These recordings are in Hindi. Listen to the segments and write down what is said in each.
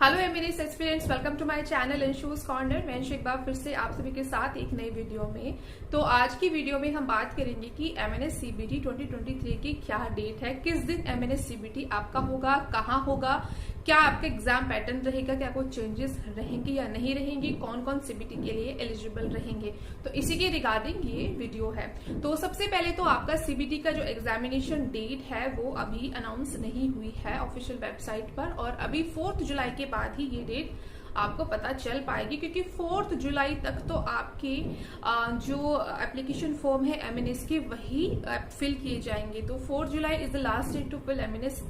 Hello MNS aspirants, welcome to my channel Anshu's corner. मैं एक बार फिर से आप सभी के साथ एक नई वीडियो में। तो आज की वीडियो में हम बात करेंगे कि एमएनएस सीबीटी 2023 की क्या डेट है, किस दिन एमएनएस सीबीटी आपका होगा, कहाँ होगा, क्या आपका एग्जाम पैटर्न रहेगा, क्या कोई चेंजेस रहेंगे या नहीं रहेंगे, कौन कौन सीबीटी के लिए एलिजिबल रहेंगे। तो इसी के रिगार्डिंग ये वीडियो है। तो सबसे पहले तो आपका सीबीटी का जो एग्जामिनेशन डेट है वो अभी अनाउंस नहीं हुई है ऑफिशियल वेबसाइट पर, और अभी 4 जुलाई के बाद ही ये डेट आपको पता चल पाएगी, क्योंकि 4 जुलाई तक तो आपके जो एप्लीकेशन फॉर्म है एमएनएस के वही फिल किए जाएंगे। तो 4 July is the last date to fill MNS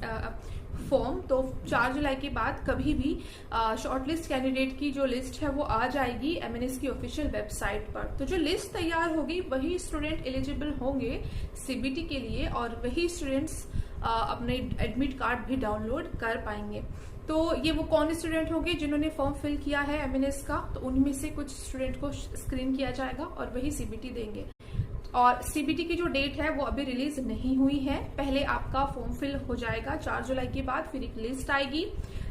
form. तो 4 जुलाई के बाद कभी भी शॉर्टलिस्ट कैंडिडेट की जो लिस्ट है वो आ जाएगी एमएनएस की ऑफिशियल वेबसाइट पर। तो जो लिस्ट तैयार होगी वही स्टूडेंट एलिजिबल होंगे सीबीटी के लिए, और वही स्टूडेंट्स अपने एडमिट कार्ड भी डाउनलोड कर पाएंगे। तो ये वो कौन स्टूडेंट होंगे जिन्होंने फॉर्म फिल किया है एमएनएस का, तो उनमें से कुछ स्टूडेंट को स्क्रीन किया जाएगा और वही सीबीटी देंगे। और सीबीटी की जो डेट है वो अभी रिलीज नहीं हुई है। पहले आपका फॉर्म फिल हो जाएगा 4 जुलाई के बाद, फिर एक लिस्ट आएगी।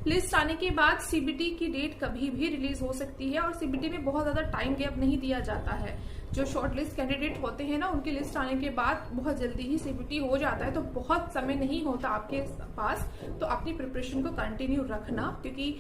लिस्ट आने के बाद सीबीटी की डेट कभी भी रिलीज हो सकती है, और सीबीटी में बहुत ज्यादा टाइम गैप नहीं दिया जाता है। जो शॉर्टलिस्ट कैंडिडेट होते हैं ना, उनकी लिस्ट आने के बाद बहुत जल्दी ही सीबीटी हो जाता है, तो बहुत समय नहीं होता आपके पास। तो अपनी प्रिपरेशन को कंटिन्यू रखना, क्योंकि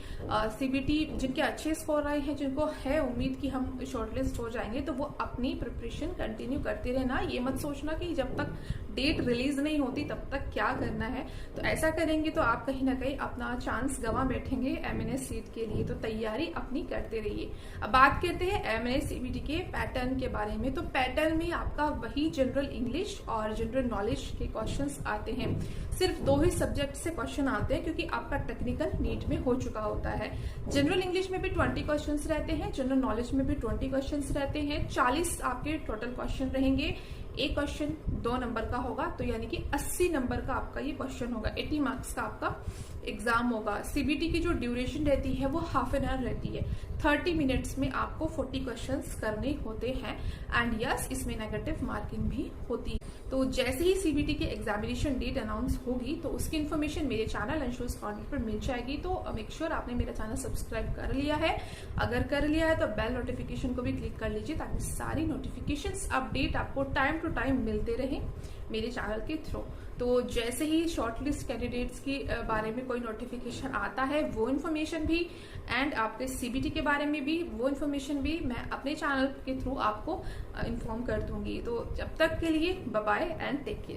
सीबीटी जिनके अच्छे स्कोर आए हैं, जिनको है उम्मीद कि हम शॉर्टलिस्ट हो जाएंगे, तो वो अपनी प्रिपरेशन कंटिन्यू करते रहना। ये मत सोचना कि जब तक डेट रिलीज नहीं होती तब तक क्या करना है। तो ऐसा करेंगे तो आप कहीं ना कहीं अपना चांस गंवा बैठेंगे एमएनएस सीट के लिए। तो तैयारी अपनी करते रहिए। अब बात करते हैं एमएनएस सीबीटी के पैटर्न के बारे में। तो पैटर्न में आपका वही जनरल इंग्लिश और जनरल नॉलेज के क्वेश्चंस आते हैं। सिर्फ 2 ही सब्जेक्ट से क्वेश्चन आते हैं, क्योंकि आपका टेक्निकल नीट में हो चुका होता है। जनरल इंग्लिश में भी 20 क्वेश्चंस रहते हैं, जनरल नॉलेज में भी 20 क्वेश्चंस रहते हैं। 40 आपके टोटल क्वेश्चन रहेंगे। एक क्वेश्चन 2 नंबर का होगा, तो यानी कि 80 नंबर का आपका ये क्वेश्चन होगा। 80 मार्क्स का आपका एग्जाम होगा। सीबीटी की जो ड्यूरेशन रहती है वो हाफ एन आवर रहती है। 30 मिनट्स में आपको 40 क्वेश्चंस करने होते हैं। एंड यस, इसमें नेगेटिव मार्किंग भी होती है। तो जैसे ही सीबीटी की एग्जामिनेशन डेट अनाउंस होगी तो उसकी इन्फॉर्मेशन मेरे चैनल अंशुस कॉर्नर पर मिल जाएगी। तो मेक श्योर आपने मेरा चैनल सब्सक्राइब कर लिया है। अगर कर लिया है तो बेल नोटिफिकेशन को भी क्लिक कर लीजिए, ताकि सारी नोटिफिकेशंस अपडेट आपको टाइम टू टाइम मिलते रहे मेरे चैनल के थ्रू। तो जैसे ही शॉर्टलिस्ट कैंडिडेट्स के बारे में कोई नोटिफिकेशन आता है, वो इन्फॉर्मेशन भी एंड आपके सीबीटी के बारे में भी वो इन्फॉर्मेशन भी मैं अपने चैनल के थ्रू आपको इन्फॉर्म कर दूंगी। तो जब तक के लिए bye bye and take care.